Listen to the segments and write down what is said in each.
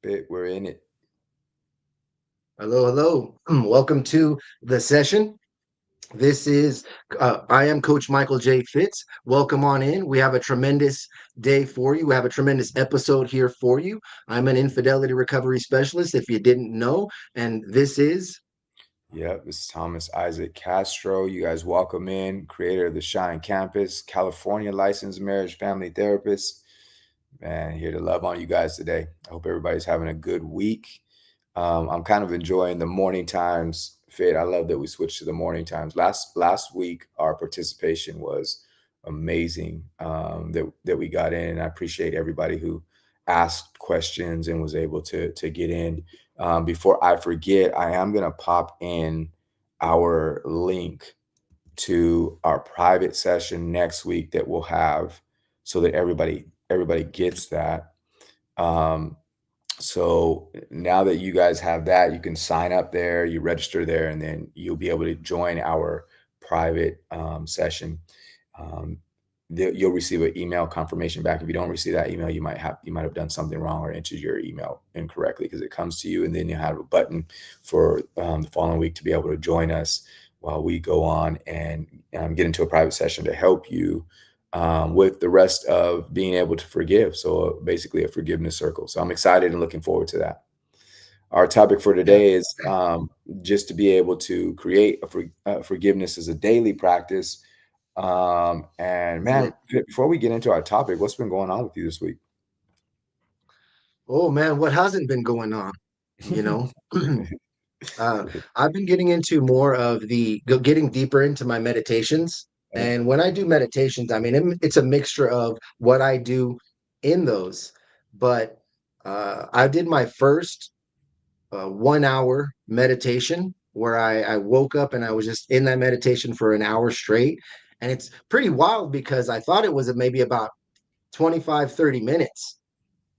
Bit, we're in it. Hello, hello. Welcome to the session. This is, I am Coach Michael J. Fitz. Welcome on in. We have a tremendous day for you. We have a tremendous episode here for you. I'm an infidelity recovery specialist, if you didn't know. And this is, Yep, this is Thomas Isaac Castro. You guys welcome in, creator of the Shine Campus, California licensed marriage family therapist. Man, here to love on you guys today. I hope everybody's having a good week. I'm kind of enjoying the morning times fit. I love that we switched to the morning times. Last week, our participation was amazing. That we got in. I appreciate everybody who asked questions and was able to get in. Before I forget, I am gonna pop in our link to our private session next week that we'll have so that everybody gets that. Um, so now that you guys have that, you can sign up there, you register there, and then you'll be able to join our private session. Um, you'll receive an email confirmation back. If you don't receive that email, you might have done something wrong or entered your email incorrectly because it comes to you, and then you have a button for the following week to be able to join us while we go on and get into a private session to help you with the rest of being able to forgive. So basically, a forgiveness circle. So I'm excited and looking forward to that. Our topic for yeah, today is just to be able to create forgiveness as a daily practice. And love man, it. before we get into our topic, what's been going on with you this week? Oh, man, what hasn't been going on? You know, uh, I've been getting into more of getting deeper into my meditations. Okay. And when I do meditations, I mean, it's a mixture of what I do in those. But I did my first 1 hour meditation where I woke up and I was just in that meditation for an hour straight. And it's pretty wild because I thought it was maybe about 25, 30 minutes.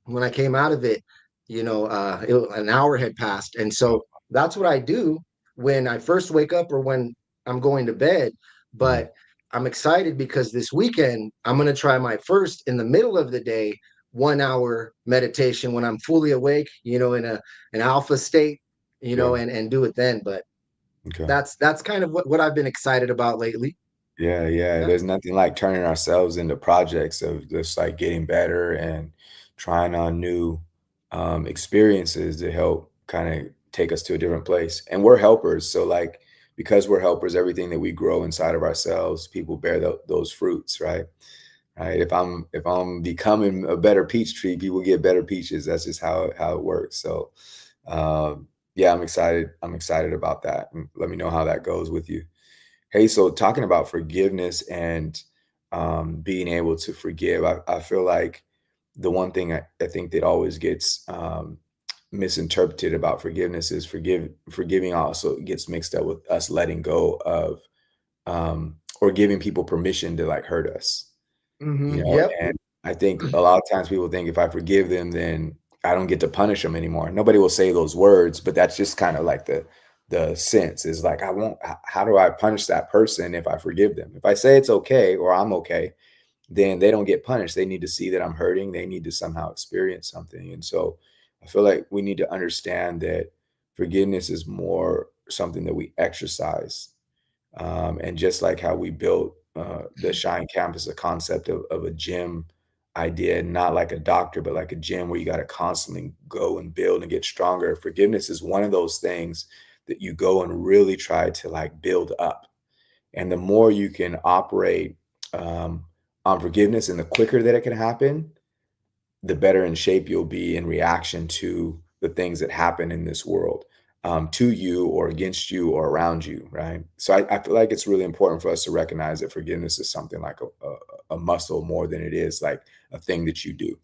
When I came out of it, an hour had passed. And Oh, so that's what I do when I first wake up or when I'm going to bed. mhm. But I'm excited because this weekend I'm going to try my first in the middle of the day 1 hour meditation when I'm fully awake, in an alpha state, Okay. and do it then. But Okay. that's kind of what I've been excited about lately. Yeah, yeah. Yeah. There's nothing like turning ourselves into projects of just like getting better and trying on new experiences to help kind of take us to a different place. And we're helpers. So, like, because we're helpers, everything that we grow inside of ourselves, people bear those fruits, right? Right. If I'm becoming a better peach tree, people get better peaches. That's just how it works. So, yeah, I'm excited. I'm excited about that. And let me know how that goes with you. Hey, so talking about forgiveness and being able to forgive, I feel like the one thing I think that always gets misinterpreted about forgiveness is forgiving also gets mixed up with us letting go of or giving people permission to like hurt us, Yep. and I think a lot of times people think if I forgive them, then I don't get to punish them anymore. Nobody will say those words, but that's just kind of like the sense is like I won't. How do I punish that person if I forgive them? If I say it's okay or I'm okay, then they don't get punished. They need to see that I'm hurting. They need to somehow experience something. And so I feel like we need to understand that forgiveness is more something that we exercise, and just like how we built the Shine Campus, a concept of a gym idea, not like a doctor, but like a gym where you got to constantly go and build and get stronger. Forgiveness is one of those things that you go and really try to like build up. And the more you can operate um, on forgiveness and the quicker that it can happen, the better in shape you'll be in reaction to the things that happen in this world, to you or against you or around you, right? So I feel like it's really important for us to recognize that forgiveness is something like a muscle more than it is like a thing that you do.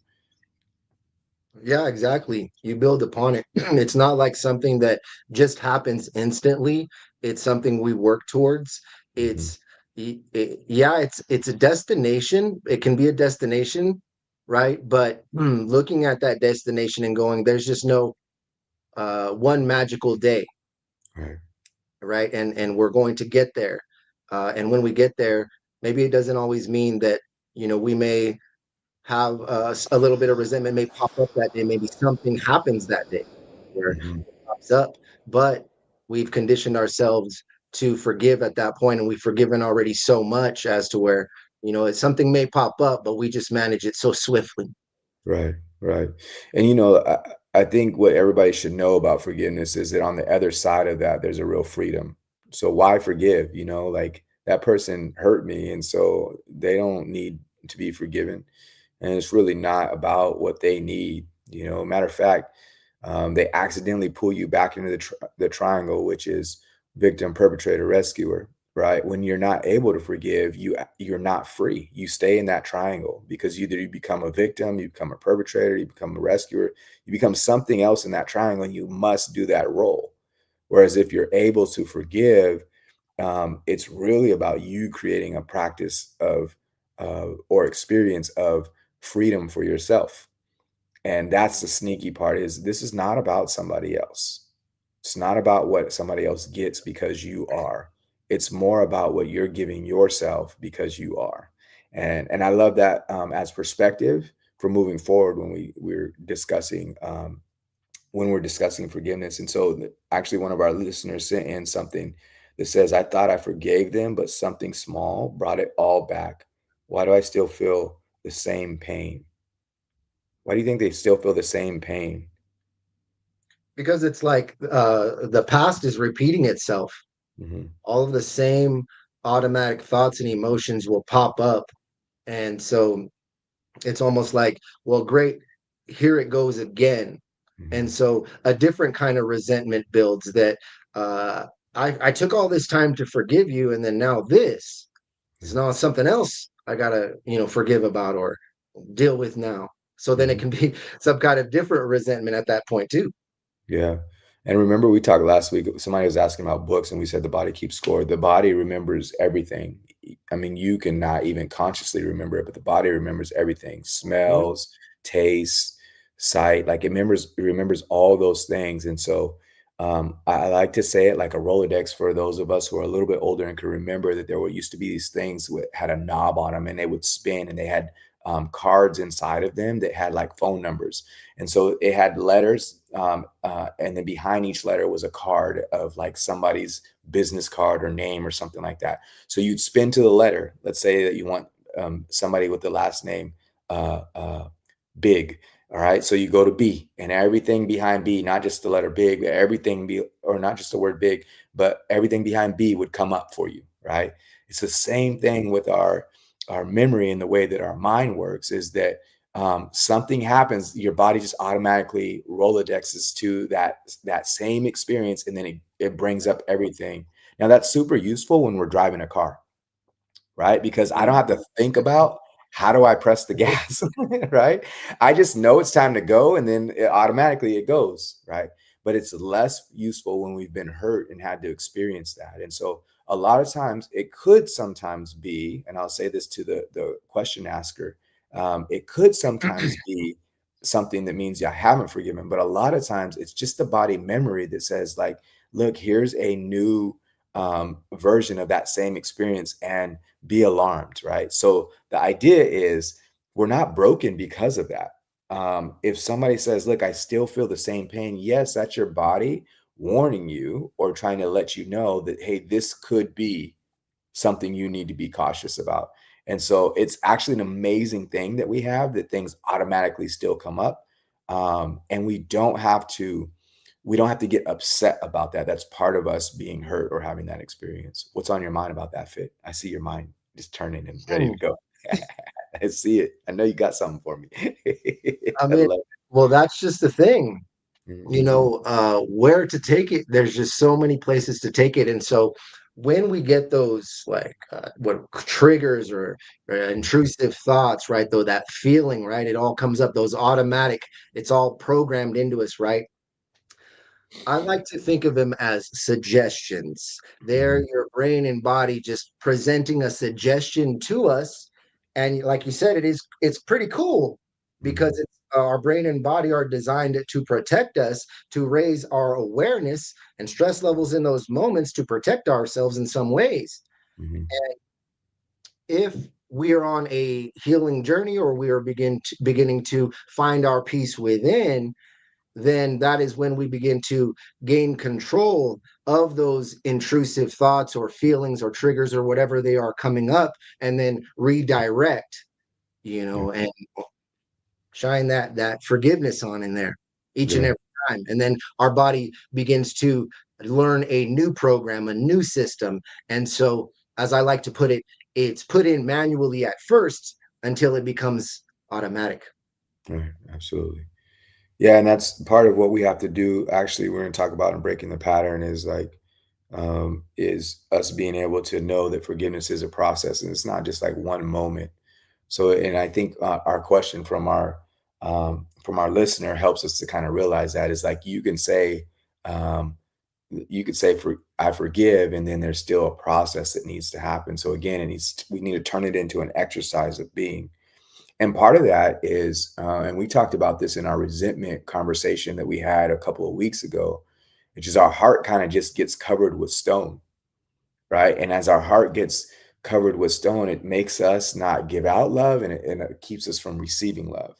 Yeah, exactly. You build upon it. It's not like something that just happens instantly. It's something we work towards. Mhm. Yeah, it's a destination. It can be a destination, right? But looking at that destination and going, there's just no one magical day, Right. right? And we're going to get there. And when we get there, maybe it doesn't always mean that, we may have a little bit of resentment may pop up that day. Maybe something happens that day where Mhm. it pops up, but we've conditioned ourselves to forgive at that point, and we've forgiven already so much as to where, something may pop up, but we just manage it so swiftly. Right, right. And I think what everybody should know about forgiveness is that on the other side of that, there's a real freedom. So why forgive? Like that person hurt me, and so they don't need to be forgiven. And it's really not about what they need. Matter of fact, they accidentally pull you back into the triangle, which is victim, perpetrator, rescuer. Right? When you're not able to forgive, you're not free. You stay in that triangle because either you become a victim, you become a perpetrator, you become a rescuer, you become something else in that triangle, and you must do that role. Whereas if you're able to forgive, it's really about you creating a practice of or experience of freedom for yourself. And that's the sneaky part, is this is not about somebody else. It's not about what somebody else gets because you are. It's more about what you're giving yourself because you are. And I love that, as perspective for moving forward when we're discussing forgiveness. And so actually one of our listeners sent in something that says, I thought I forgave them, but something small brought it all back. Why do I still feel the same pain? Why do you think they still feel the same pain? Because it's like the past is repeating itself. Mhm, All of the same automatic thoughts and emotions will pop up. And so it's almost like, well, great, here it goes again. And mhm, so a different kind of resentment builds that uh, I took all this time to forgive you, and then now this is mhm, now something else I gotta, forgive about or deal with now. So then it mhm. can be some kind of different resentment at that point too. Yeah. And remember, we talked last week, somebody was asking about books, and we said the body keeps score. The body remembers everything. I mean, you cannot even consciously remember it, but the body remembers everything: Mhm. smells, taste, sight. Like it remembers all those things. And so I like to say it like a Rolodex for those of us who are a little bit older and can remember that there used to be these things that had a knob on them, and they would spin, and they had cards inside of them that had like phone numbers. And so it had letters, and then behind each letter was a card of like somebody's business card or name or something like that. So you'd spin to the letter. Let's say that you want somebody with the last name Big. All right. So you go to B, and everything behind B, not just the letter big, but or not just the word big, but everything behind B would come up for you. Right. It's the same thing with our memory, and the way that our mind works is that something happens, your body just automatically rolodexes to that same experience, and then it brings up everything. Now that's super useful when we're driving a car, right? Because I don't Mhm. have to think about how do I press the gas, right? I just know it's time to go, and then automatically it goes, right? But it's less useful when we've been hurt and had to experience that. And so a lot of times it could sometimes be, and I'll say this to the question asker, it could sometimes be something that means I haven't forgiven, but a lot of times it's just the body memory that says like, look, here's a new version of that same experience, and be alarmed, right? So the idea is we're not broken because of that. If somebody says, look, I still feel the same pain, yes, that's your body warning you or trying to let you know that, hey, this could be something you need to be cautious about. And so it's actually an amazing thing that we have, that things automatically still come up. And we don't have to get upset about that. That's part of us being hurt or having that experience. What's on your mind about that, Fit? I see your mind just turning and ready to Hmm. go. I see it. I know you got something for me. I I mean, love well, that's just the thing. it. Mhm, Where to take it, there's just so many places to take it. And so when we get those like what triggers or mhm, intrusive thoughts, right, though, that feeling, right, it all comes up, those automatic, it's all programmed into us, right? I like to think of them as suggestions. They're mhm, your brain and body just presenting a suggestion to us. And like you said, it's pretty cool because mhm, it's our brain and body are designed to protect us, to raise our awareness and stress levels in those moments to protect ourselves in some ways. mhm, If we are on a healing journey, or we are beginning to find our peace within, then that is when we begin to gain control of those intrusive thoughts or feelings or triggers or whatever they are coming up, and then redirect, Yeah. and shine that forgiveness on in there each and Yeah. every time. And then our body begins to learn a new program, a new system. And so, as I like to put it, it's put in manually at first until it becomes automatic. Right. Absolutely. Yeah, and that's part of what we have to do. Actually, we're going to talk about in breaking the pattern is like is us being able to know that forgiveness is a process and it's not just like one moment. So, and I think our question from our listener helps us to kind of realize that is like um, you could say for I forgive, and then there's still a process that needs to happen. So again, we need to turn it into an exercise of being. And part of that is, and we talked about this in our resentment conversation that we had a couple of weeks ago, which is our heart kind of just gets covered with stone, right? And as our heart gets covered with stone, it makes us not give out love, and it keeps us from receiving love.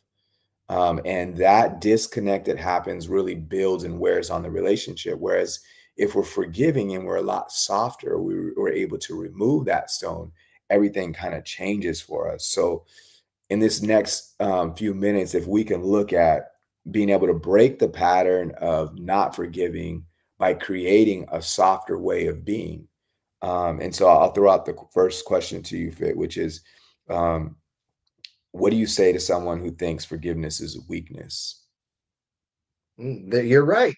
And that disconnect that happens really builds and wears on the relationship. Whereas if we're forgiving and we're a lot softer, we're able to remove that stone, everything kind of changes for us. So in this next few minutes, if we can look at being able to break the pattern of not forgiving by creating a softer way of being. And so I'll throw out the first question to you, Fit, which is um, what do you say to someone who thinks forgiveness is a weakness? You're right.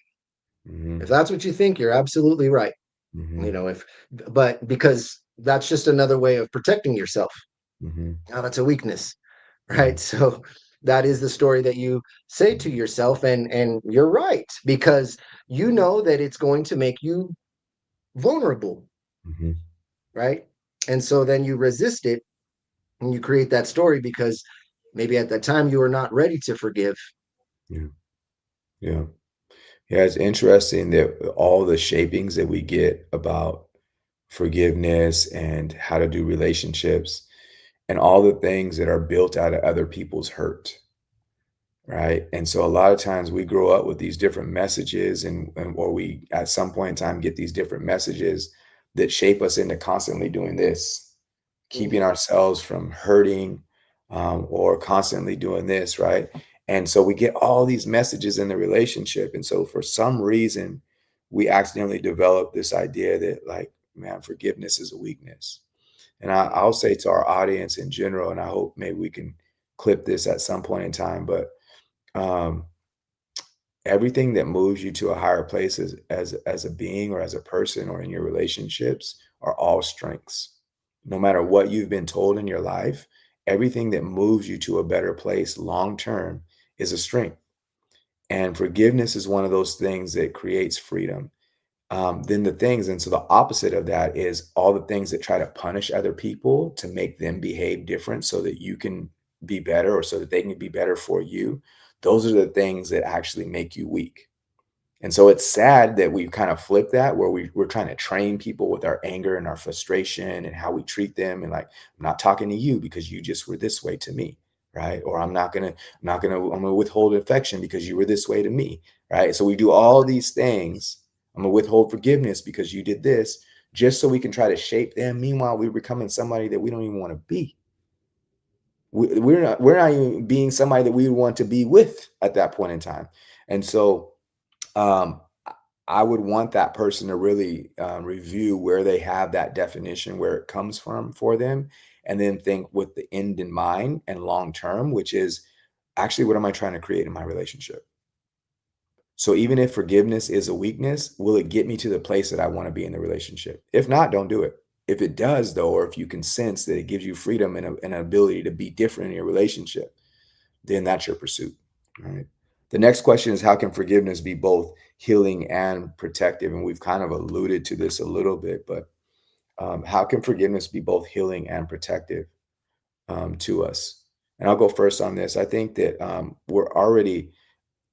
If Hmm. that's what you think, you're absolutely right. Hmm. If but because that's just another way of protecting yourself. Hmm. Now that's a weakness, Yeah. right? So that is the story that you say to yourself, and you're right, because you know that it's going to make you vulnerable, Hmm. right? And so then you resist it, and you create that story because maybe at that time you are not ready to forgive. Yeah. Yeah. Yeah. It's interesting that all the shapings that we get about forgiveness and how to do relationships and all the things that are built out of other people's hurt. Right. And so a lot of times we grow up with these different messages and or we at some point in time get these different messages that shape us into constantly doing this, keeping Mhm. ourselves from hurting, or constantly doing this, right? And so we get all these messages in the relationship. And so for some reason, we accidentally develop this idea that like, man, forgiveness is a weakness. And I'll say to our audience in general, and I hope maybe we can clip this at some point in time, but um, everything that moves you to a higher place as a being or as a person or in your relationships are all strengths. No matter what you've been told in your life, everything that moves you to a better place long term is a strength. And forgiveness is one of those things that creates freedom. Then the things, and so the opposite of that is all the things that try to punish other people to make them behave different so that you can be better or so that they can be better for you. Those are the things that actually make you weak. And so it's sad that we kind of flip that where we're trying to train people with our anger and our frustration and how we treat them. And like, I'm not talking to you because you just were this way to me. Right. Or I'm gonna withhold affection because you were this way to me. Right. So we do all these things. I'm gonna withhold forgiveness because you did this, just so we can try to shape them. Meanwhile, we're becoming somebody that we don't even want to be. We're not even being somebody that we want to be with at that point in time. And so um, I would want that person to really review where they have that definition, where it comes from for them, and then think with the end in mind and long term, which is actually what am I trying to create in my relationship? So even if forgiveness is a weakness, will it get me to the place that I want to be in the relationship? If not, don't do it. If it does, though, or if you can sense that it gives you freedom and an ability to be different in your relationship, then that's your pursuit. Right. The next question is how can forgiveness be both healing and protective? And we've kind of alluded to this a little bit, but how can forgiveness be both healing and protective to us? And I'll go first on this. I think that we're already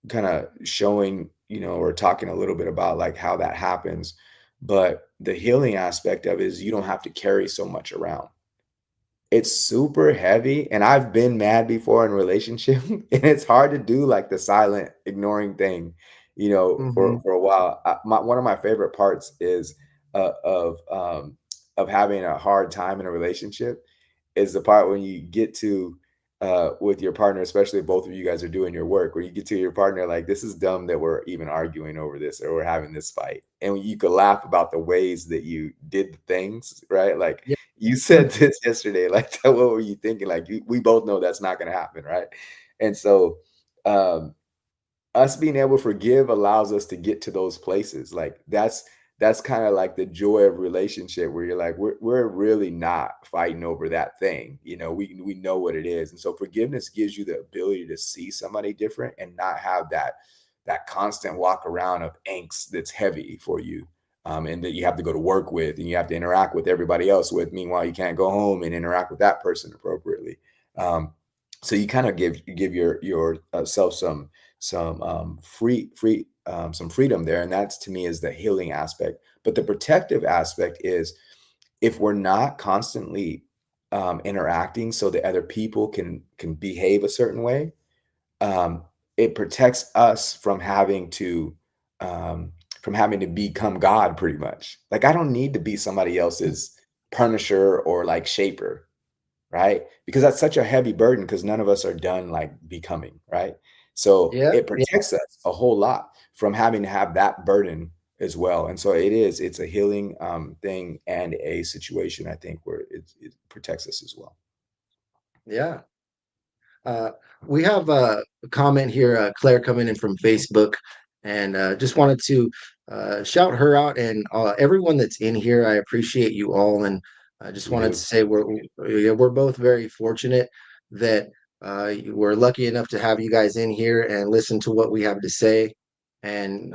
kind of showing, or talking a little bit about like how that happens. But the healing aspect of it is you don't have to carry so much around. It's super heavy, and I've been mad before in relationship, and it's hard to do, like, the silent ignoring thing, Mhm. for a while. One of my favorite parts is, uh, of, um, of having a hard time in a relationship is the part when you get to, with your partner, especially if both of you guys are doing your work, where you get to your partner like, "This is dumb that we're even arguing over this or we're having this fight." And you could laugh about the ways that you did the things, right? Like, Yeah. "You said this yesterday, like, what were you thinking?" Like, we both know that's not gonna happen, right? And so, um us being able to forgive allows us to get to those places. Like that's kind of like the joy of relationship where you're like, we're really not fighting over that thing. We know what it is. And so forgiveness gives you the ability to see somebody different and not have that constant walk around of angst that's heavy for you. And that you have to go to work with and you have to interact with everybody else with. Meanwhile, you can't go home and interact with that person appropriately. So you kind of give your self some freedom there, and that's to me is the healing aspect. But the protective aspect is if we're not constantly interacting so that other people can behave a certain way, um, it protects us um, from having to become God pretty much. Like I don't need to be somebody else's punisher or like shaper, right? Because that's such a heavy burden because none of us are done like becoming, right? So Yeah, it yeah, protects us a whole lot from having to have that burden as well. And so it's a healing thing and a situation, I think, where it protects us as well. yeah. Uh, we have a comment here, Claire coming in from Facebook, and just wanted to shout her out and everyone that's in here. I appreciate you all, and I just We wanted to do. say yeah, we're both very fortunate that we're lucky enough to have you guys in here and listen to what we have to say, and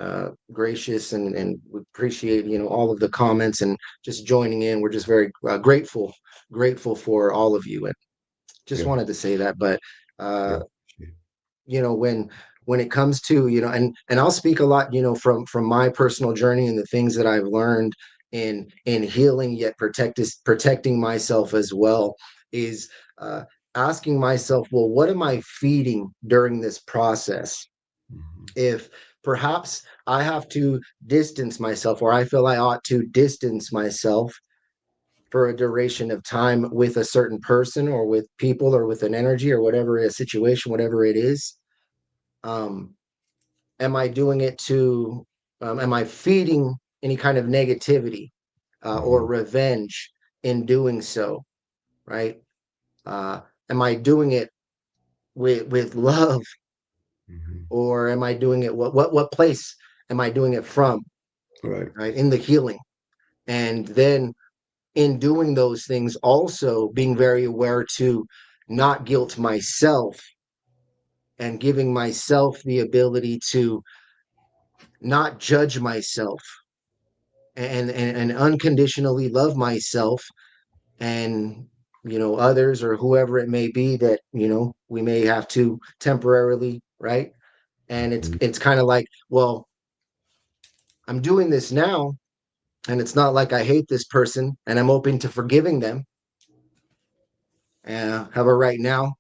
gracious, and we appreciate all of the comments and just joining in. We're just very grateful for all of you, and just Yeah. wanted to say that. But Yeah. uh, when it comes to and I'll speak a lot from my personal journey and the things that I've learned in healing yet protecting myself as well is uh asking myself, well, what am I feeding during this process? Mhm. If perhaps I have to distance myself, or I feel I ought to distance myself for a duration of time with a certain person or with people or with an energy or whatever a situation, whatever it is, um am I doing it to am I feeding any kind of negativity or Mhm. revenge in doing so, right? uh am I doing it with love, Mhm. or am I doing it, what place am I doing it from, Right. right, in the healing? And then in doing those things, also being very aware to not guilt myself, and giving myself the ability to not judge myself, and unconditionally love myself, and others or whoever it may be that we may have to temporarily, right? And it's Mhm. it's kind of like, well, I'm doing this now, and it's not like I hate this person and I'm open to forgiving them. However, right now,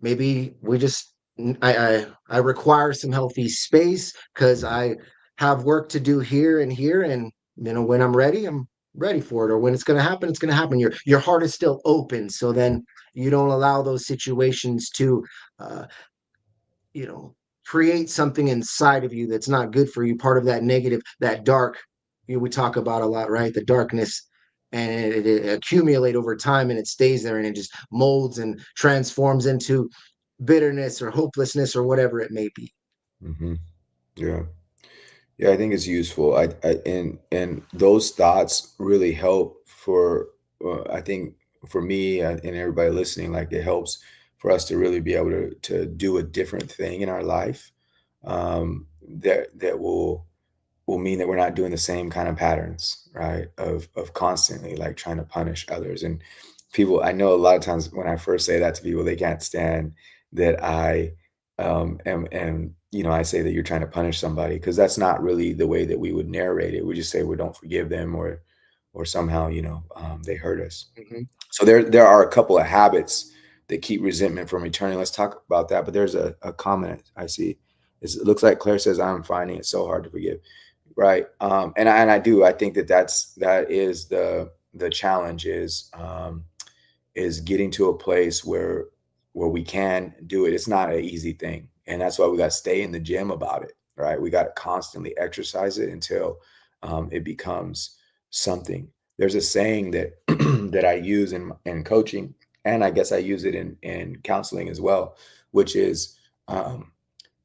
maybe we just I require some healthy space because Mhm. I have work to do here and here, and when I'm ready, I'm ready for it. Or when it's going to happen, it's going to happen. Your heart is still open, so then you don't allow those situations to uh, you know create something inside of you that's not good for you. Part of that negative, that dark, we talk about a lot, right? The darkness. And it accumulate over time, and it stays there, and it just molds and transforms into bitterness or hopelessness or whatever it may be. Mhm. Yeah. Yeah, I think it's useful. And those thoughts really help for I think for me and everybody listening, like it helps for us to really be able to do a different thing in our life that will mean that we're not doing the same kind of patterns, right? Of constantly like trying to punish others. And people, I know a lot of times when I first say that to people, they can't stand that I am I say that you're trying to punish somebody because that's not really the way that we would narrate it. We just say we don't forgive them or somehow, they hurt us. Mhm. So there are a couple of habits that keep resentment from returning. Let's talk about that. But there's a comment I see. It looks like Claire says, "I'm finding it so hard to forgive." Right. And I do. I think that is the challenge is getting to a place where we can do it. It's not an easy thing, and that's why we got to stay in the gym about it. Right. We got to constantly exercise it until it becomes something. There's a saying that that I use in coaching, and I guess I use it in counseling as well, which is um,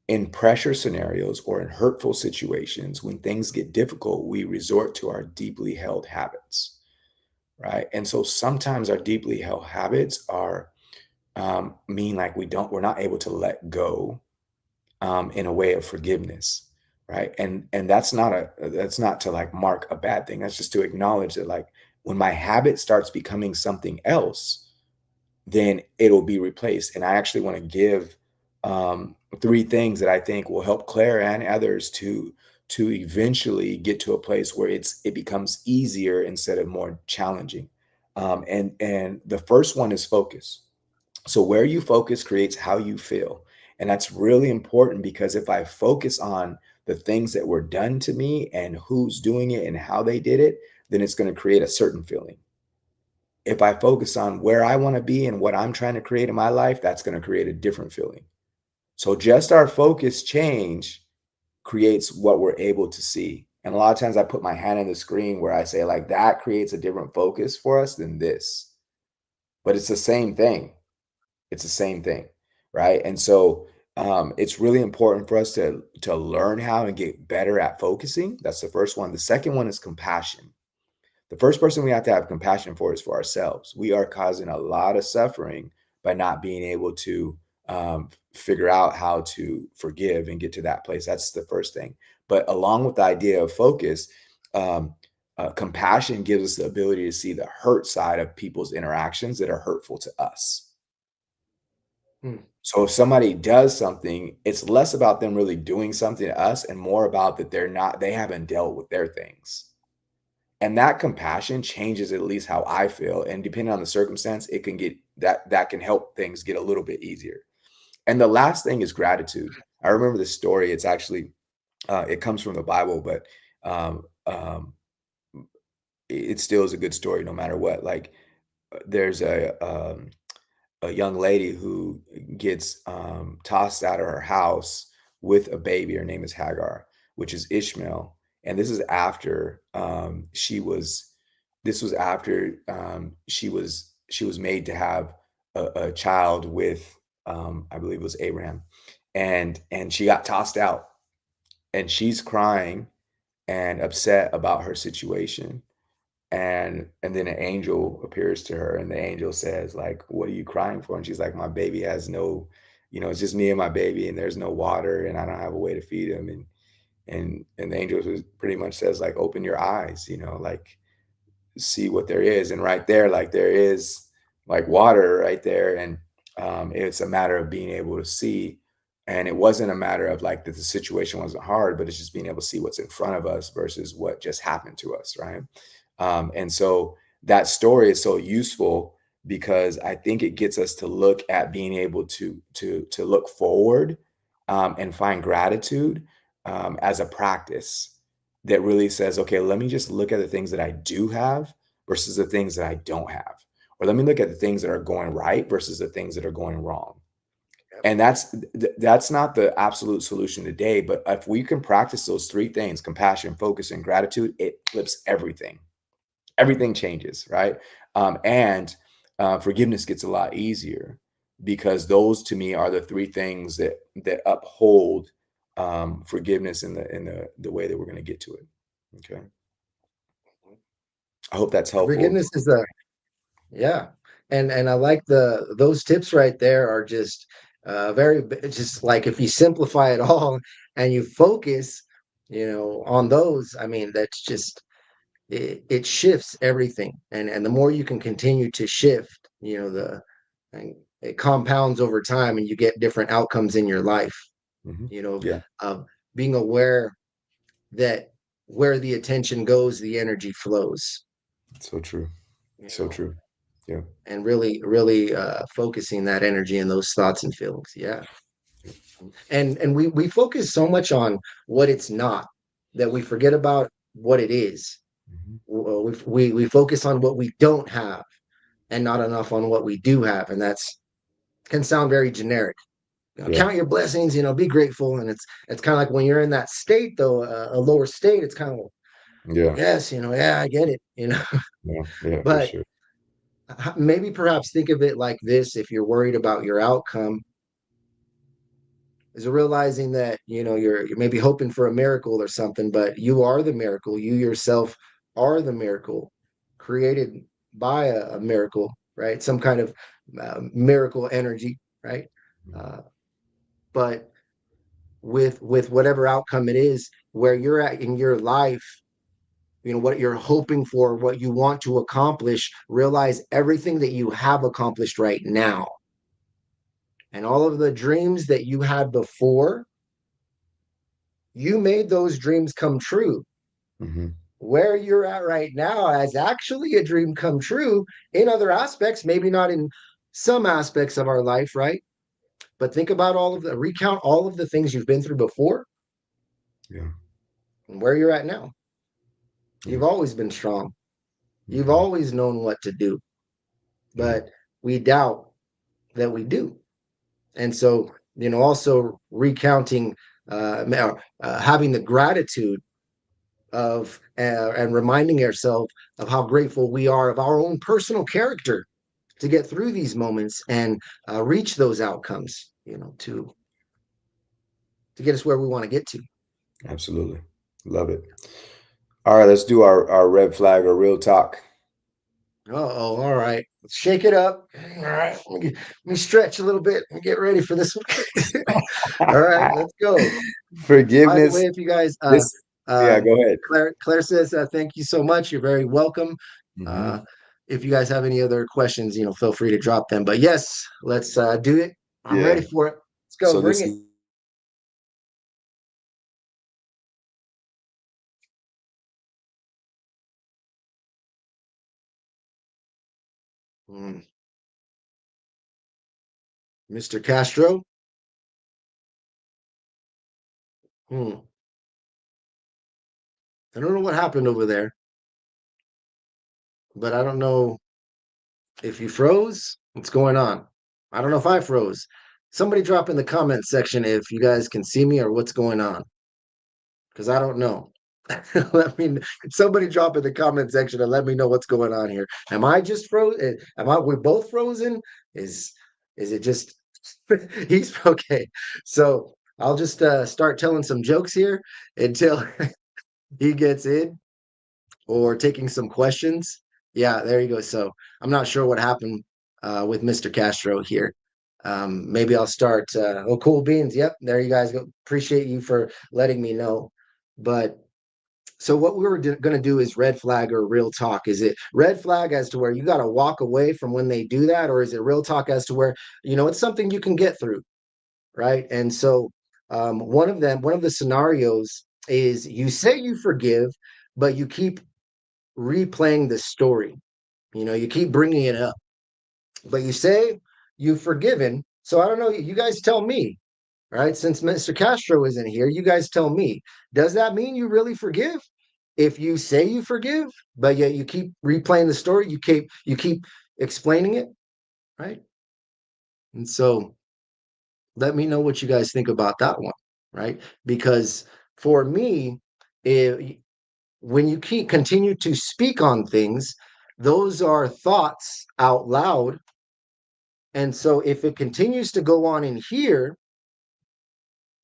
in pressure scenarios or in hurtful situations, when things get difficult, we resort to our deeply held habits, right? And so sometimes our deeply held habits are mean like we're not able to let go in a way of forgiveness, right? And that's not to like mark a bad thing. That's just to acknowledge that like when my habit starts becoming something else, then it'll be replaced. And I actually want to give three things that I think will help Claire and others to eventually get to a place where it becomes easier instead of more challenging. And the first one is focus. So where you focus creates how you feel. And that's really important because if I focus on the things that were done to me and who's doing it and how they did it, then it's going to create a certain feeling. If I focus on where I want to be and what I'm trying to create in my life, that's going to create a different feeling. So just our focus change creates what we're able to see. And a lot of times I put my hand on the screen where I say, like, that creates a different focus for us than this. But it's the same thing. It's the same thing. Right. And so it's really important for us to learn how and get better at focusing. That's the first one. The second one is compassion. The first person we have to have compassion for is for ourselves. We are causing a lot of suffering by not being able to figure out how to forgive and get to that place. That's the first thing. But along with the idea of focus, um, compassion gives us the ability to see the hurt side of people's interactions that are hurtful to us. Mm. So if somebody does something, it's less about them really doing something to us and more about that they haven't dealt with their things. And that compassion changes at least how I feel, and depending on the circumstance, it can get that can help things get a little bit easier. And the last thing is gratitude. I remember this story. It's actually it comes from the Bible, but um, um, it still is a good story no matter what. Like there's a young lady who gets tossed out of her house with a baby. Her name is Hagar, which is Ishmael, and this is after she was. This was after she was made to have a child with I believe it was Abraham, and she got tossed out, and she's crying and upset about her situation, and then an angel appears to her, and the angel says like, what are you crying for? And she's like, my baby has no, it's just me and my baby, and there's no water, and I don't have a way to feed him. And the angel pretty much says like, open your eyes, like see what there is. And right there, like there is like water right there. And it's a matter of being able to see. And it wasn't a matter of like that the situation wasn't hard, but it's just being able to see what's in front of us versus what just happened to us, right? And so that story is so useful because I think it gets us to look at being able to look forward and find gratitude as a practice that really says, okay, let me just look at the things that I do have versus the things that I don't have. Or let me look at the things that are going right versus the things that are going wrong. Yep. And that's not the absolute solution today, but if we can practice those three things, compassion, focus, and gratitude, it flips everything. Everything changes, right? And forgiveness gets a lot easier because those to me are the three things that uphold forgiveness in the way that we're going to get to it. Okay. I hope that's helpful. Forgiveness is a yeah, and I like those tips right there are just just like if you simplify it all and you focus, on those. I mean, that's just it shifts everything, and the more you can continue to shift, and it compounds over time, and you get different outcomes in your life. Hmm. You know, Yeah. being aware that where the attention goes, the energy flows. So true. you So know, true. Yeah. and really focusing that energy and those thoughts and feelings. Yeah. And we focus so much on what it's not that we forget about what it is. Mhm. We focus on what we don't have and not enough on what we do have, and that's can sound very generic. Yeah. Count your blessings, be grateful, and it's kind of like when you're in that state, though, a lower state. It's kind of, Yeah. yes, yeah, I get it. Yeah. Yeah. For But sure. maybe perhaps think of it like this: if you're worried about your outcome, is realizing that you're maybe hoping for a miracle or something, but you are the miracle. You yourself are the miracle, created by a miracle, right? Some kind of miracle energy, right? Mhm. Uh, but with whatever outcome it is, where you're at in your life, what you're hoping for, what you want to accomplish, realize everything that you have accomplished right now, and all of the dreams that you had before, you made those dreams come true. Mhm. Where you're at right now as actually a dream come true in other aspects, maybe not in some aspects of our life, right? But think about recount all of the things you've been through before Yeah. and where you're at now. Yeah. You've always been strong. You've Mhm. always known what to do, Yeah. but we doubt that we do. And so, also recounting, having the gratitude of and reminding ourselves of how grateful we are of our own personal character to get through these moments and reach those outcomes, to get us where we want to get to. Absolutely. Love it. All right. Let's do our red flag or real talk. Oh, all right. Let's shake it up. All right. Let me stretch a little bit and get ready for this one. All right, let's go. By the way, Forgiveness. if you guys, This. Yeah. Go ahead. Claire says, thank you so much. You're very welcome. Uh, Hmm. if you guys have any other questions, feel free to drop them. But yes, let's do it. I'm ready Yeah. for it. Let's go. So Bring this it. is Mm. Mr. Castro. Hmm. I don't know what happened over there, but I don't know if you froze. What's going on? I don't know if I froze. Somebody drop in the comment section if you guys can see me or what's going on, because I don't know. Let me somebody drop in the comment section and let me know what's going on here. Am I just frozen? Am I we both frozen? Is is it just he's okay. So I'll just start telling some jokes here until he gets in or taking some questions. Yeah, there you go. So I'm not sure what happened with Mr. Castro here. Maybe I'll start. Oh, cool beans. Yep, there you guys go. Appreciate you for letting me know. But so what we were going to do is red flag or real talk. Is it red flag as to where you got to walk away from when they do that, or is it real talk as to where it's something you can get through, right? And so one of the scenarios is you say you forgive, but you keep replaying the story. You keep bringing it up, but you say you've forgiven. So I don't know. You guys tell me, right? Since Mr. Castro isn't here, you guys tell me. Does that mean you really forgive? If you say you forgive, but yet you keep replaying the story, you keep explaining it, right? And so let me know what you guys think about that one, right? Because for me, if, when you keep continue to speak on things, those are thoughts out loud. And so if it continues to go on in here,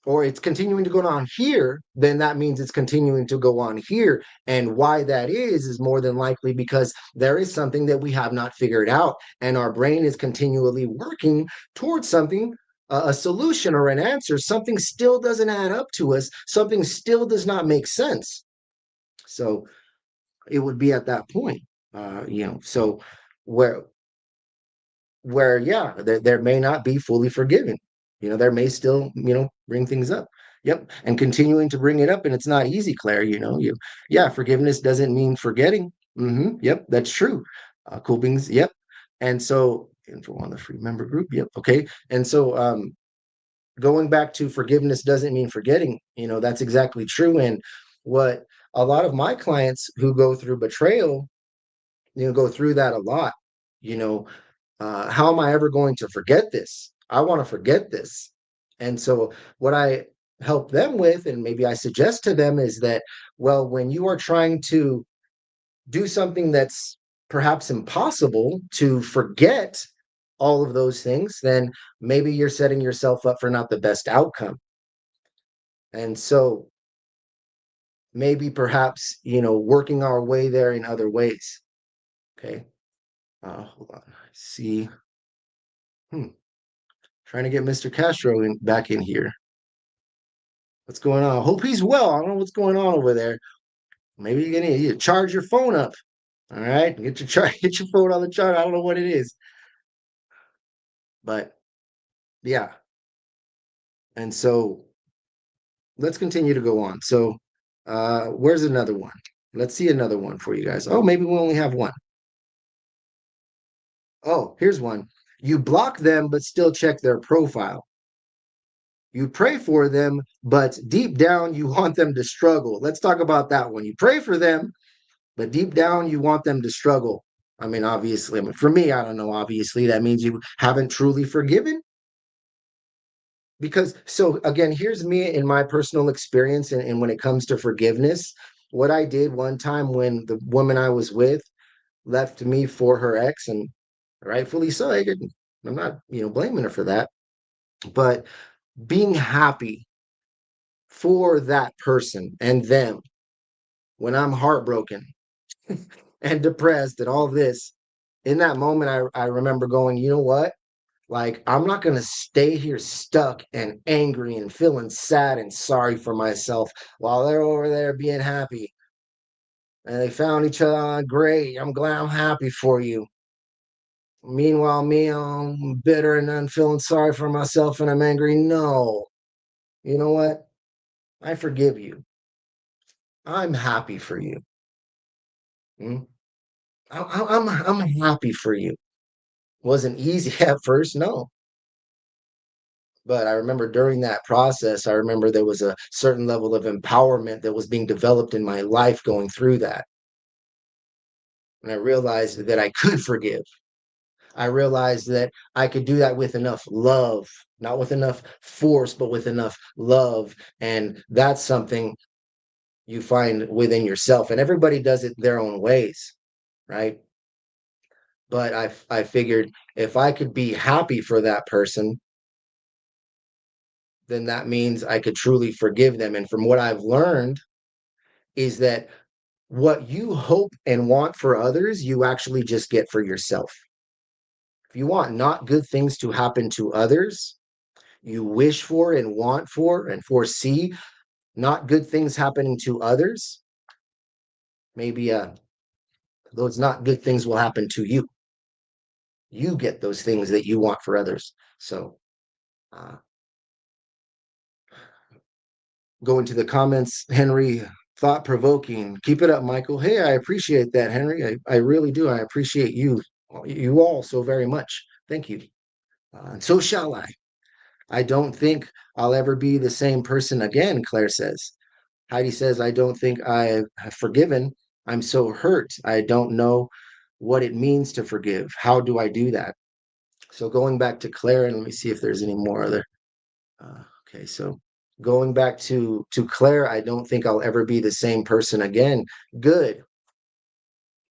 or it's continuing to go on here, then that means it's continuing to go on here. And why that is more than likely because there is something that we have not figured out, and our brain is continually working towards something, a solution or an answer. Something still doesn't add up to us, something still does not make sense. So it would be at that point, so where yeah, there may not be fully forgiven. There may still, bring things up. Yep. And continuing to bring it up. And it's not easy, Claire. Yeah, forgiveness doesn't mean forgetting. Yep, that's true. Cool beans. Yep. And so, info on the free member group. Yep. Okay. And so, going back to forgiveness doesn't mean forgetting. That's exactly true. And what a lot of my clients who go through betrayal, go through that a lot. You know, how am I ever going to forget this? I want to forget this. And so, what I help them with, and maybe I suggest to them, is that, well, when you are trying to do something that's perhaps impossible to forget all of those things, then maybe you're setting yourself up for not the best outcome. And so maybe perhaps, working our way there in other ways. Okay. Hold on. I see. Hmm. Trying to get Mr. Castro back in here. What's going on? Hope he's well. I don't know what's going on over there. Maybe you're gonna need to charge your phone up. All right. Get your phone on the charge. I don't know what it is. But yeah. And so let's continue to go on. So, where's another one? Let's see another one for you guys. Oh, maybe we only have one. Oh, here's one. You block them, but still check their profile. You pray for them, but deep down, you want them to struggle. Let's talk about that one. You pray for them, but deep down, you want them to struggle. I mean, obviously, for me, I don't know. Obviously, that means you haven't truly forgiven. Because, so again, here's me in my personal experience. And when it comes to forgiveness, what I did one time when the woman I was with left me for her ex, and rightfully so, I'm not, blaming her for that, but being happy for that person and them when I'm heartbroken and depressed and all this, in that moment, I remember going, you know what? Like, I'm not going to stay here stuck and angry and feeling sad and sorry for myself while they're over there being happy. And they found each other. Great. I'm glad, I'm happy for you. Meanwhile, me, I'm bitter and I'm feeling sorry for myself and I'm angry. No. You know what? I forgive you. I'm happy for you. Mm? I'm happy for you. Wasn't easy at first, no. But I remember during that process, I remember there was a certain level of empowerment that was being developed in my life going through that. And I realized that I could forgive. I realized that I could do that with enough love, not with enough force, but with enough love. And that's something you find within yourself. And everybody does it their own ways, right? But I figured if I could be happy for that person, then that means I could truly forgive them. And from what I've learned is that what you hope and want for others, you actually just get for yourself. If you want not good things to happen to others, you wish for and want for and foresee not good things happening to others, maybe those not good things will happen to you. You get those things that you want for others. So, uh, go into the comments, Henry. Thought provoking. Keep it up, Michael. Hey, I appreciate that, Henry. I really do. I appreciate you all so very much. Thank you. And so shall I. I don't think I'll ever be the same person again, Claire says. Heidi says, I don't think I have forgiven. I'm so hurt. I don't know what it means to forgive. How do I do that? So going back to Claire, and let me see if there's any more other. Okay, so going back to Claire, I don't think I'll ever be the same person again. Good.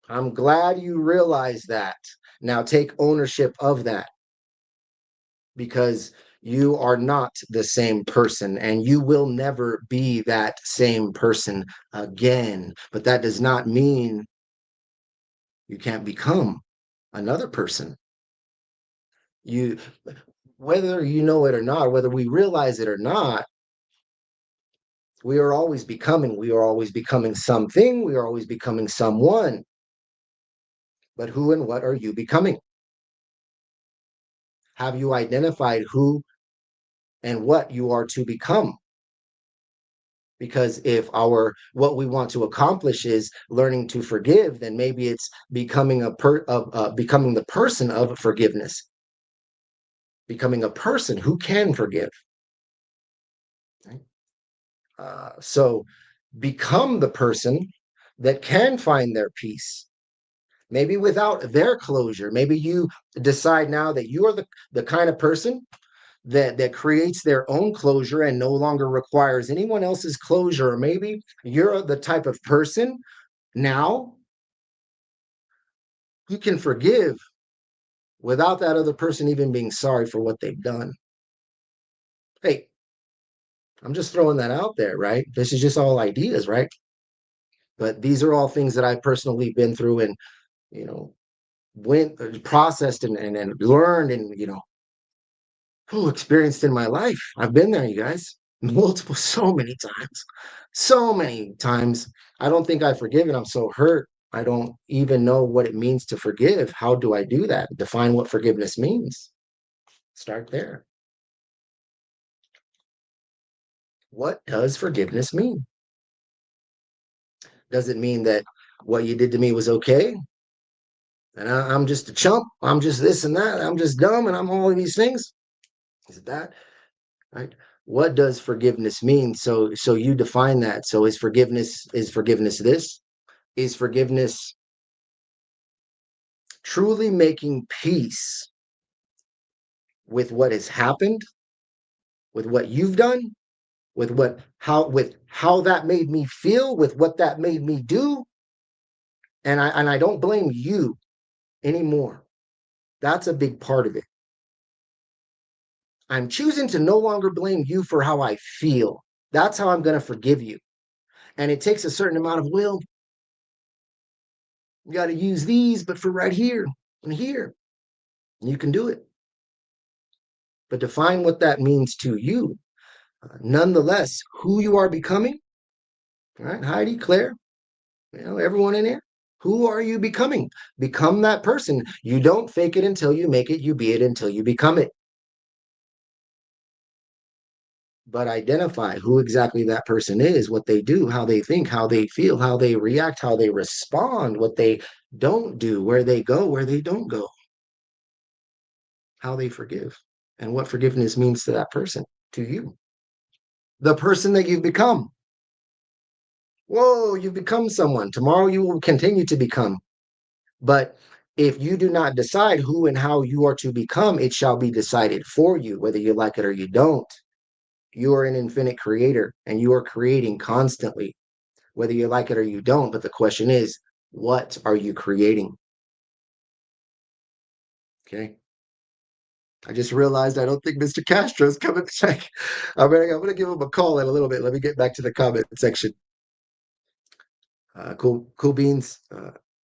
I'm glad you realize that. Now take ownership of that because you are not the same person and you will never be that same person again. But that does not mean you can't become another person. You, whether you know it or not, whether we realize it or not, we are always becoming. We are always becoming something. We are always becoming someone. But who and what are you becoming? Have you identified who and what you are to become? Because if our what we want to accomplish is learning to forgive, then maybe it's becoming becoming the person of forgiveness, becoming a person who can forgive. Right? So become the person that can find their peace, maybe without their closure. Maybe you decide now that you are the kind of person that creates their own closure and no longer requires anyone else's closure. Or maybe you're the type of person now you can forgive without that other person even being sorry for what they've done. Hey, I'm just throwing that out there, right? This is just all ideas, right? But these are all things that I've personally been through and, you know, went processed and learned and, experienced in my life. I've been there, you guys, multiple, so many times. I don't think I've forgiven. I'm so hurt. I don't even know what it means to forgive. How do I do that? Define what forgiveness means. Start there. What does forgiveness mean? Does it mean that what you did to me was okay? And I'm just a chump. I'm just this and that. I'm just dumb and I'm all of these things. Is it that? Right? What does forgiveness mean? So you define that. So is forgiveness this? Is forgiveness truly making peace with what has happened, with what you've done, with how that made me feel, with what that made me do? And I don't blame you anymore. That's a big part of it. I'm choosing to no longer blame you for how I feel. That's how I'm going to forgive you. And it takes a certain amount of will. You got to use these, but for right here and here, you can do it. But define what that means to you. Nonetheless, who you are becoming, right? Heidi, Claire, everyone in here. Who are you becoming? Become that person. You don't fake it until you make it. You be it until you become it. But identify who exactly that person is, what they do, how they think, how they feel, how they react, how they respond, what they don't do, where they go, where they don't go, how they forgive, and what forgiveness means to that person, to you, the person that you've become. Whoa, you've become someone. Tomorrow you will continue to become. But if you do not decide who and how you are to become, it shall be decided for you, whether you like it or you don't. You are an infinite creator and you are creating constantly, whether you like it or you don't. But the question is, what are you creating? Okay. I just realized I don't think Mr. Castro's coming back. I'm gonna give him a call in a little bit. Let me get back to the comment section. Cool Beans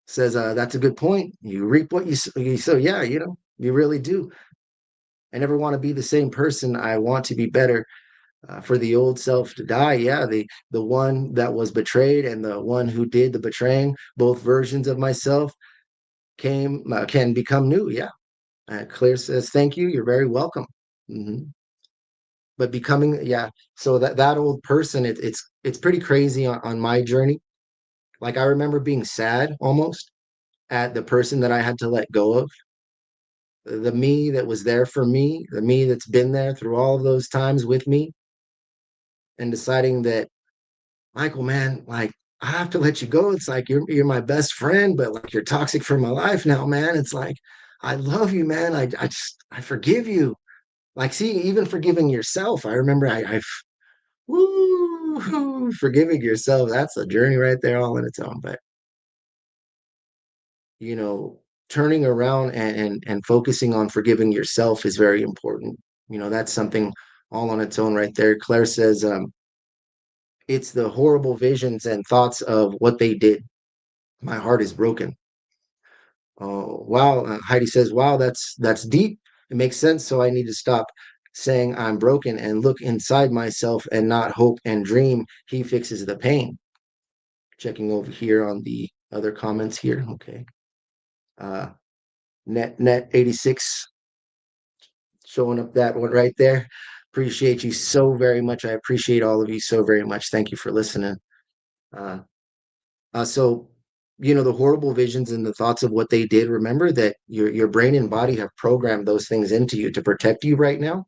says that's a good point. You reap what you sow. Yeah, you really do. I never want to be the same person. I want to be better. For the old self to die. Yeah, the one that was betrayed and the one who did the betraying. Both versions of myself can become new. Yeah. Claire says, "Thank you. You're very welcome." Hmm. But becoming, yeah. So that old person, it's pretty crazy on my journey. Like I remember being sad almost at the person that I had to let go of, the me that was there for me, the me that's been there through all of those times with me, and deciding that, Michael, man, like I have to let you go. It's like you're my best friend, but like you're toxic for my life now, man. It's like I love you, man. I forgive you. Like, see, even forgiving yourself. I remember woo, forgiving yourself. That's a journey right there, all in its own. But you know, turning around and focusing on forgiving yourself is very important. That's something all on its own right there. Claire says, it's the horrible visions and thoughts of what they did. My heart is broken. Oh, wow. Heidi says, wow, that's deep. It makes sense. So I need to stop saying I'm broken and look inside myself and not hope and dream he fixes the pain. Checking over here on the other comments here. Okay. Uh, net 86 showing up that one right there. Appreciate you so very much. I appreciate all of you so very much. Thank you for listening. Uh, so, the horrible visions and the thoughts of what they did, remember that your brain and body have programmed those things into you to protect you right now.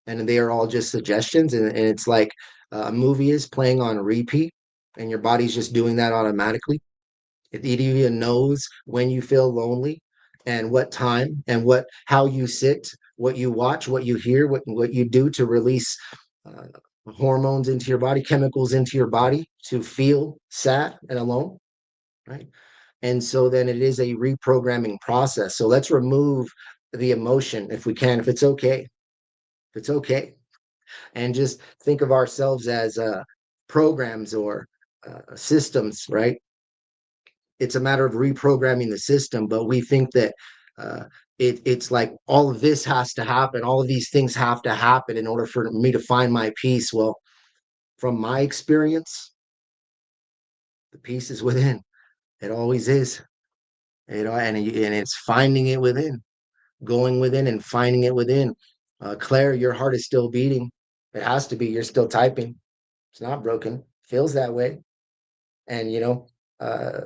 And they are all just suggestions. And it's like a movie is playing on repeat, and your body's just doing that automatically. It even knows when you feel lonely and what time and how you sit, what you watch, what you hear, what you do to release uh, hormones into your body, chemicals into your body to feel sad and alone, right? And so then it is a reprogramming process. So let's remove the emotion if we can, if it's okay, if it's okay, and just think of ourselves as programs or systems, right? It's a matter of reprogramming the system, but we think that uh, it's like all of this has to happen, all of these things have to happen in order for me to find my peace. Well, from my experience, the peace is within. It always is. And it's finding it within, going within and finding it within. Claire, your heart is still beating. It has to be. You're still typing. It's not broken. Feels that way. And uh,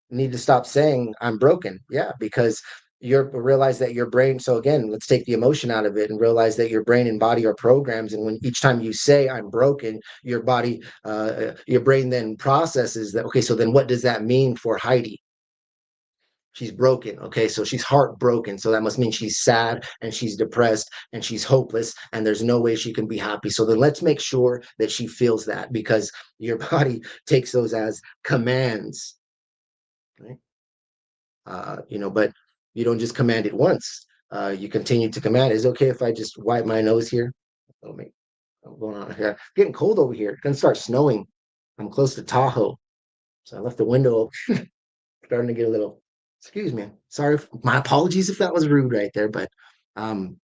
need to stop saying I'm broken. Yeah, because you realize that your brain. So again, let's take the emotion out of it and realize that your brain and body are programs. And when each time you say I'm broken, your brain then processes that. Okay, so then what does that mean for Heidi? She's broken. Okay, so she's heartbroken. So that must mean she's sad and she's depressed and she's hopeless and there's no way she can be happy. So then let's make sure that she feels that, because your body takes those as commands, right? But you don't just command it once. You continue to command. Is it okay if I just wipe my nose here? Oh, me. I'm going on here. Getting cold over here. It's gonna start snowing. I'm close to Tahoe, so I left the window open. Starting to get a little. Excuse me. Sorry. My apologies if that was rude right there. But um,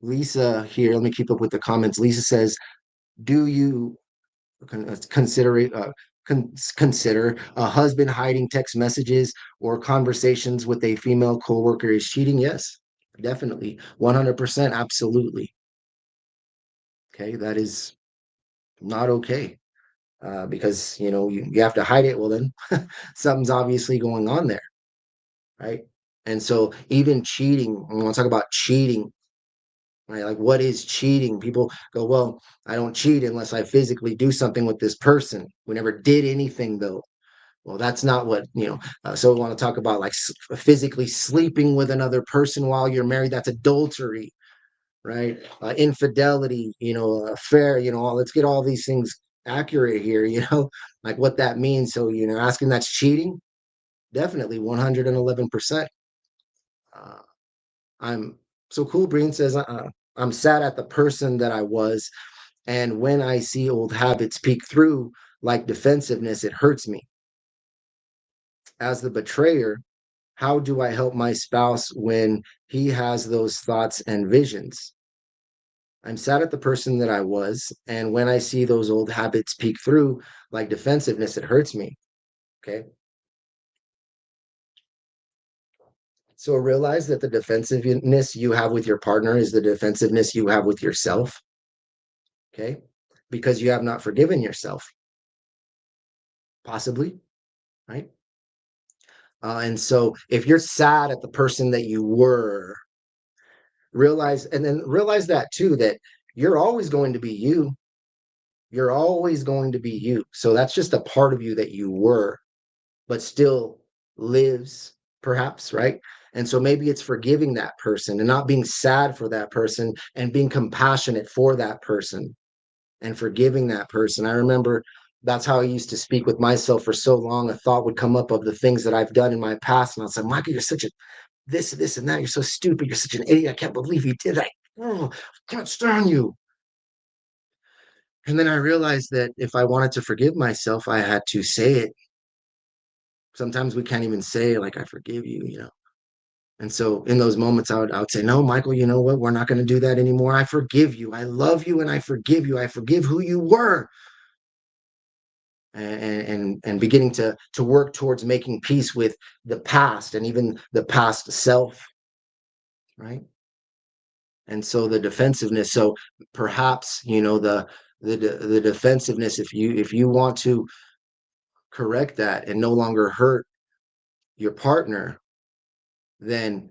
Lisa here. Let me keep up with the comments. Lisa says, "Do you consider consider a husband hiding text messages or conversations with a female coworker is cheating?" Yes, definitely, 100%, absolutely. Okay, that is not okay, because you have to hide it. Well, then something's obviously going on there, right? And so even cheating, when we want to talk about cheating, right? Like, what is cheating? People go, well, I don't cheat unless I physically do something with this person. We never did anything though. Well, that's not what, so we want to talk about like physically sleeping with another person while you're married. That's adultery, right? Infidelity, affair, let's get all these things accurate here, like what that means. So, asking that's cheating, definitely 111%. Uh, I'm so cool. Breen says, I'm sad at the person that I was. And when I see old habits peek through like defensiveness, it hurts me. As the betrayer, how do I help my spouse when he has those thoughts and visions? I'm sad at the person that I was. And when I see those old habits peek through like defensiveness, it hurts me. Okay. So realize that the defensiveness you have with your partner is the defensiveness you have with yourself. Okay. Because you have not forgiven yourself, possibly. Right. And so if you're sad at the person that you were, realize that too, that you're always going to be you. You're always going to be you. So that's just a part of you that you were, but still lives, perhaps, right? And so maybe it's forgiving that person and not being sad for that person and being compassionate for that person and forgiving that person. I remember that's how I used to speak with myself for so long. A thought would come up of the things that I've done in my past. And I'll say, Michael, you're such a this, and that. You're so stupid. You're such an idiot. I can't believe you did that. Oh, I can't stand you. And then I realized that if I wanted to forgive myself, I had to say it. Sometimes we can't even say, like, I forgive you. And so in those moments, I would say, no, Michael, you know what? We're not going to do that anymore. I forgive you. I love you and I forgive you. I forgive who you were. And beginning to work towards making peace with the past and even the past self, right? And so the defensiveness, so perhaps, the defensiveness, if you want to correct that and no longer hurt your partner, then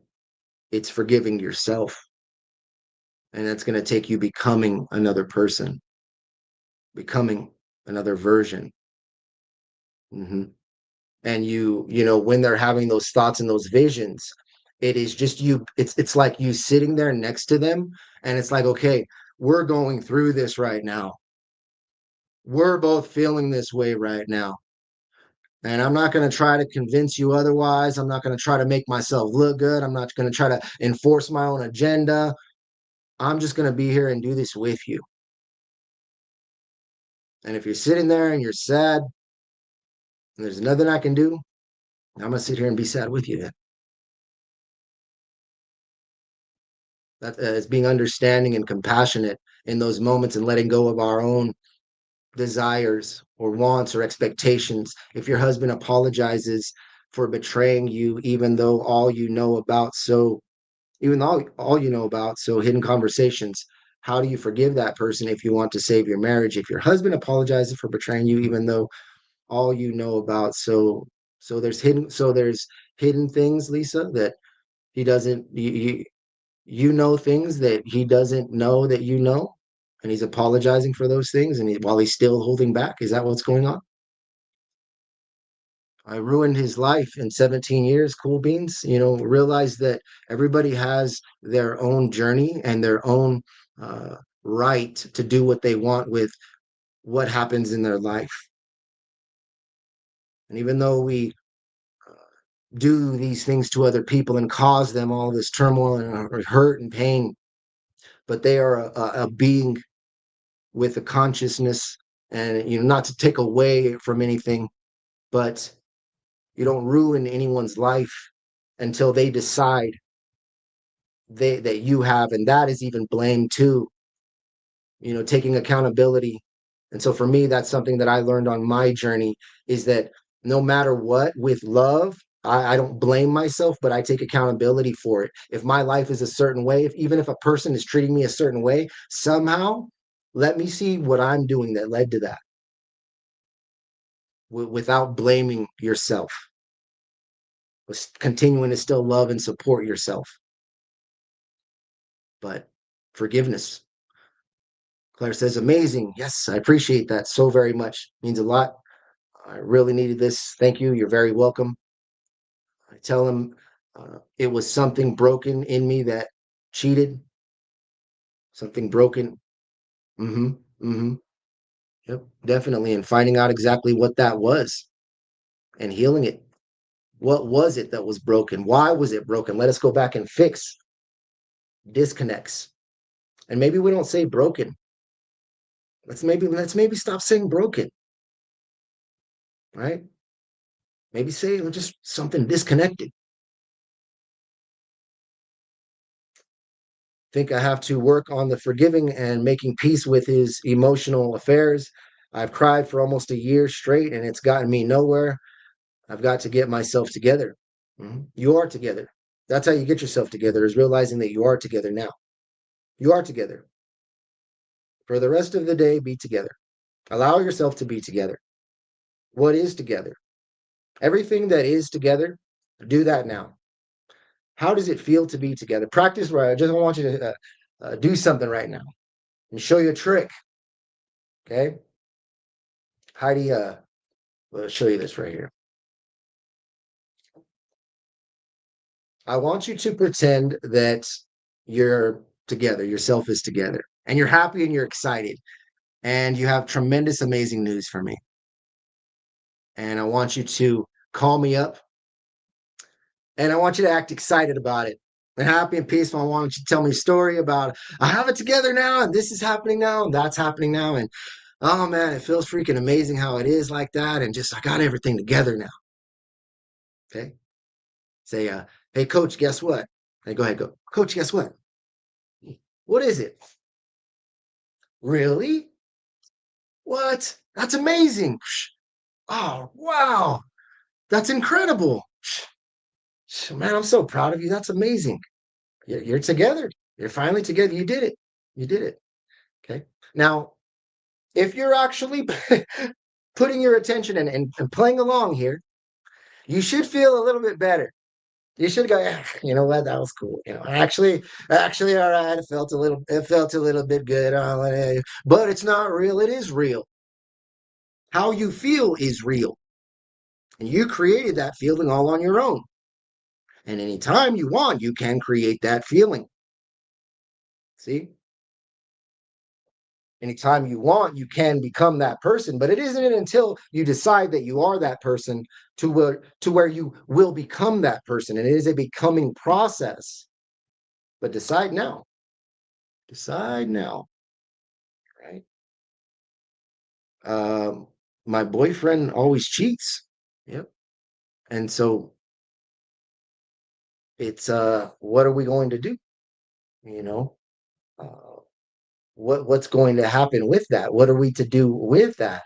it's forgiving yourself. And that's going to take you becoming another person, becoming another version. hmm And when they're having those thoughts and those visions, it is just you. It's like you sitting there next to them, and it's like, okay, we're going through this right now. We're both feeling this way right now. And I'm not going to try to convince you otherwise. I'm not going to try to make myself look good. I'm not going to try to enforce my own agenda. I'm just going to be here and do this with you. And if you're sitting there and you're sad and there's nothing I can do, I'm going to sit here and be sad with you then. That is being understanding and compassionate in those moments and letting go of our own desires or wants or expectations. If your husband apologizes for betraying you, even though all you know about, so hidden conversations, how do you forgive that person if you want to save your marriage? If your husband apologizes for betraying you, even though all you know about, there's hidden things, Lisa, that he doesn't, you know things that he doesn't know that you know, and he's apologizing for those things, and while he's still holding back. Is that what's going on? I ruined his life in 17 years. Cool beans. Realize that everybody has their own journey and their own uh, right to do what they want with what happens in their life. And even though we do these things to other people and cause them all this turmoil and hurt and pain, but they are a being with a consciousness, and not to take away from anything, but you don't ruin anyone's life until they decide that you have, and that is even blame too. Taking accountability. And so for me, that's something that I learned on my journey, is that no matter what, with love, I don't blame myself, but I take accountability for it. If my life is a certain way, even if a person is treating me a certain way, somehow let me see what I'm doing that led to that, without blaming yourself, continuing to still love and support yourself. But forgiveness, Claire says, amazing. Yes, I appreciate that so very much. Means a lot. I really needed this. Thank you. You're very welcome. I tell him it was something broken in me that cheated, something broken. Mm-hmm. Mm-hmm. Yep, definitely. And finding out exactly what that was and healing it. What was it that was broken? Why was it broken? Let us go back and fix disconnects. And maybe we don't say broken. Let's maybe stop saying broken, right? Maybe say just something disconnected. Think I have to work on the forgiving and making peace with his emotional affairs. I've cried for almost a year straight and it's gotten me nowhere. I've got to get myself together. You are together. That's how you get yourself together, is realizing that you are together now. You are together. For the rest of the day, be together. Allow yourself to be together. What is together? Everything that is together, do that now. How does it feel to be together? Practice right. I just want you to do something right now and show you a trick. Okay. Heidi, I'll show you this right here. I want you to pretend that you're together, yourself is together, and you're happy and you're excited, and you have tremendous, amazing news for me. And I want you to call me up, and I want you to act excited about it and happy and peaceful. I want you to tell me a story about, I have it together now, and this is happening now, and that's happening now. And oh man, it feels freaking amazing how it is like that. And just, I got everything together now. Okay. Say, hey, coach, guess what? Hey, go ahead, go. Coach, guess what? What is it? Really? What? That's amazing. Oh, wow. That's incredible. Man, I'm so proud of you. That's amazing. You're together. You're finally together. You did it. You did it. Okay. Now, if you're actually putting your attention and playing along here, you should feel a little bit better. You should go, "Yeah, you know what, that was cool. Actually, all right. It felt a little bit good. But it's not real. It is real. How you feel is real. And you created that feeling all on your own. And anytime you want, you can create that feeling. See? Anytime you want, you can become that person, but it isn't until you decide that you are that person to where you will become that person. And it is a becoming process. But decide now. Decide now, right? Um, my boyfriend always cheats. Yep. And so it's what are we going to do? You know? Uh what's going to happen with that? What are we to do with that?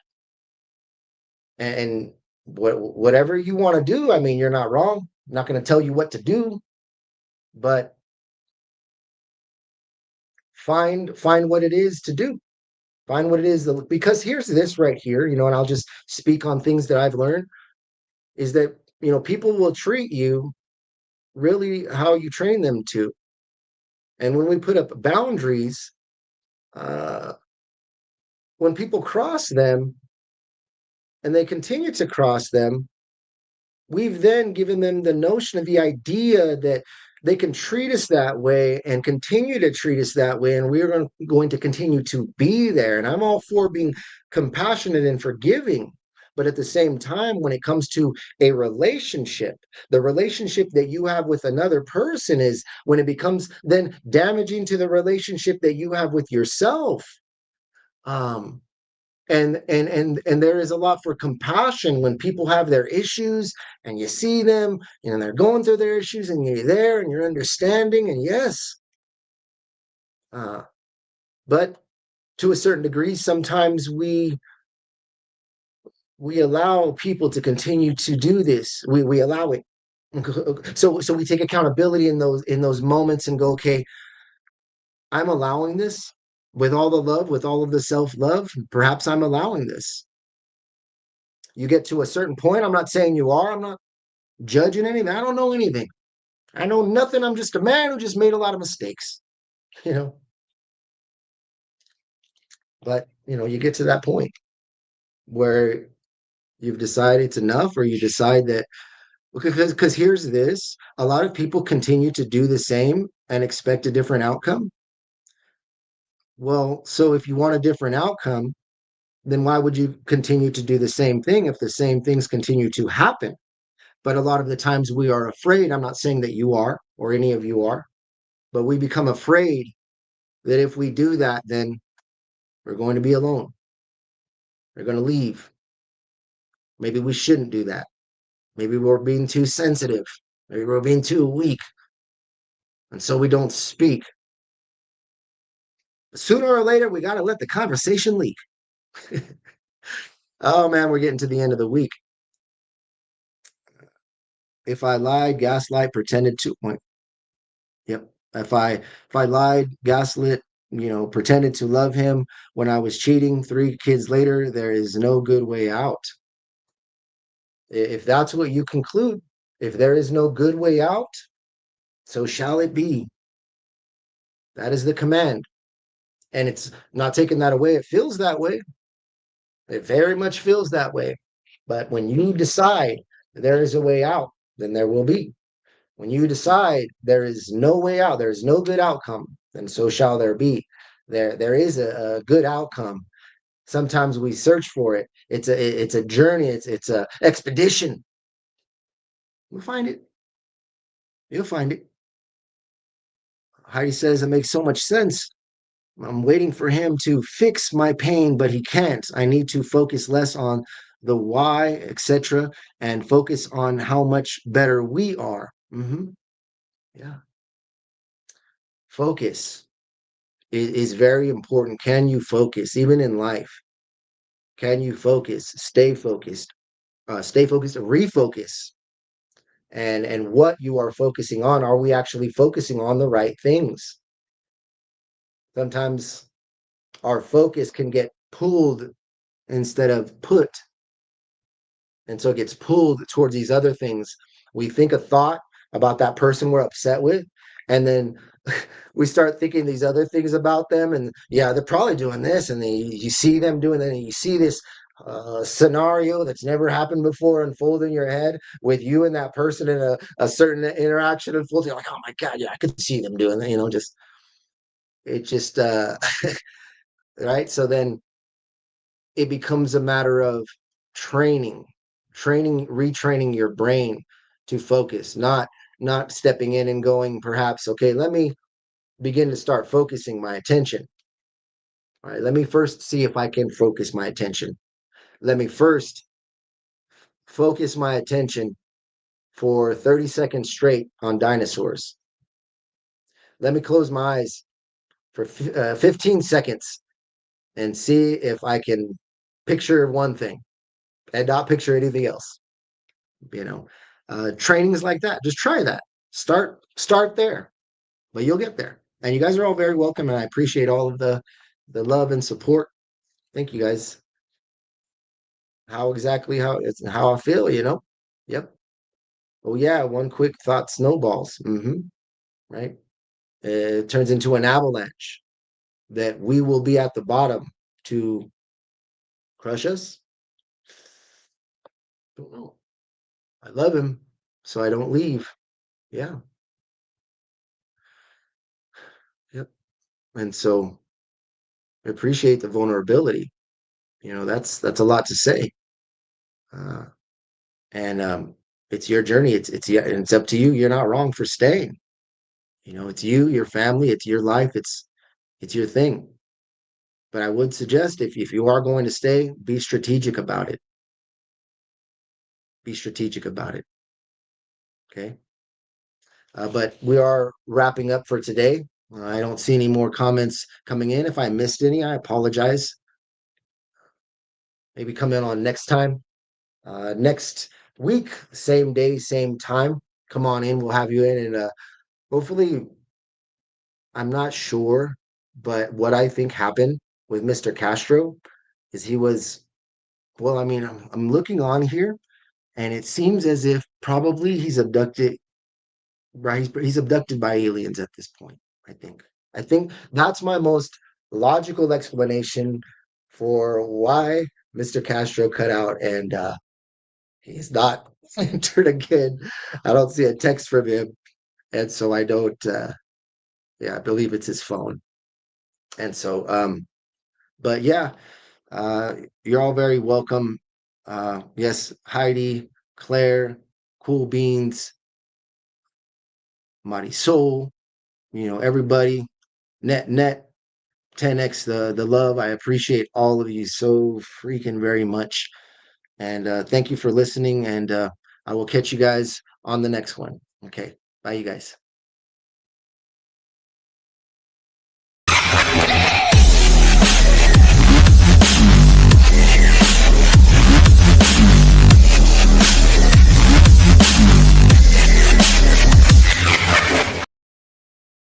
And whatever you want to do, I mean, you're not wrong. I'm not going to tell you what to do, but find what it is to do. Find what it is because here's this right here, and I'll just speak on things that I've learned is that, people will treat you really how you train them to. And when we put up boundaries, uh, when people cross them and they continue to cross them, we've then given them the notion of the idea that they can treat us that way and continue to treat us that way, and we're going to continue to be there. And I'm all for being compassionate and forgiving. But at the same time, when it comes to a relationship, the relationship that you have with another person is when it becomes then damaging to the relationship that you have with yourself. Um, and there is a lot for compassion when people have their issues and you see them and they're going through their issues and you're there and you're understanding and yes, uh, but to a certain degree sometimes we allow people to continue to do this. We allow it. So we take accountability in those moments and go, okay, I'm allowing this with all the love, with all of the self-love. Perhaps I'm allowing this. You get to a certain point. I'm not saying you are. I'm not judging anything. I don't know anything. I know nothing. I'm just a man who just made a lot of mistakes, you know. But you get to that point where you've decided it's enough, or you decide that because here's this: a lot of people continue to do the same and expect a different outcome. Well, so if you want a different outcome, then why would you continue to do the same thing if the same things continue to happen? But a lot of the times we are afraid. I'm not saying that you are or any of you are, but we become afraid that if we do that, then we're going to be alone. They're going to leave. Maybe we shouldn't do that. Maybe we're being too sensitive. Maybe we're being too weak. And so we don't speak. But sooner or later, we got to let the conversation leak. Oh man, we're getting to the end of the week. If I lied, gaslight, pretended to, yep. If I lied, gaslit, pretended to love him when I was cheating 3 kids later, there is no good way out. If that's what you conclude, if there is no good way out, so shall it be. That is the command. And it's not taking that away. It feels that way. It very much feels that way. But when you decide there is a way out, then there will be. When you decide there is no way out, there is no good outcome, then so shall there be. There is a good outcome. Sometimes we search for it. It's a journey. It's a expedition. You'll find it. You'll find it. Heidi says it makes so much sense. I'm waiting for him to fix my pain, but he can't. I need to focus less on the why, etc., and focus on how much better we are. Yeah. Focus is very important. Can you focus, even in life? Can you focus? Stay focused. Stay focused. Refocus. And what you are focusing on? Are we actually focusing on the right things? Sometimes our focus can get pulled instead of put. And so it gets pulled towards these other things. We think a thought about that person we're upset with, and then we start thinking these other things about them. And yeah, they're probably doing this. And you see them doing that, and you see this scenario that's never happened before unfold in your head with you and that person in a certain interaction unfold. You're like, oh my God, yeah, I could see them doing that. Just it just right. So then it becomes a matter of training, retraining your brain to focus, not stepping in and going, perhaps, okay, let me begin to start focusing my attention. All right, let me first see if I can focus my attention. Let me first focus my attention for 30 seconds straight on dinosaurs. Let me close my eyes for 15 seconds and see if I can picture one thing and not picture anything else. you know Trainings like that, just try that. Start there, but you'll get there. And you guys are all very welcome, and I appreciate all of the love and support. Thank you guys. How I feel, yep. Oh yeah, one quick thought snowballs. Right. It turns into an avalanche that we will be at the bottom to crush us. Don't know. I love him, so I don't leave. Yeah. Yep. And so I appreciate the vulnerability. That's a lot to say. Uh, and It's your journey. It's up to you. You're not wrong for staying. It's you, your family, it's your life, it's your thing. But I would suggest, if you are going to stay, be strategic about it. Be strategic about it. Okay. But we are wrapping up for today. I don't see any more comments coming in. If I missed any, I apologize. Maybe come in on next time. Next week, same day, same time. Come on in. We'll have you in, and hopefully, I'm not sure, but what I think happened with Mr. Castro is he was, well, I mean, I'm looking on here, and it seems as if probably he's abducted, right? He's abducted by aliens at this point. I think. I think that's my most logical explanation for why Mr. Castro cut out, and he's not entered again. I don't see a text from him, and so I don't. Yeah, I believe it's his phone. And so, but yeah, uh, you're all very welcome. Yes, Heidi, Claire, Cool Beans, Marisol, everybody, net 10x the love. I appreciate all of you so freaking very much. And thank you for listening. And I will catch you guys on the next one. Okay. Bye, you guys.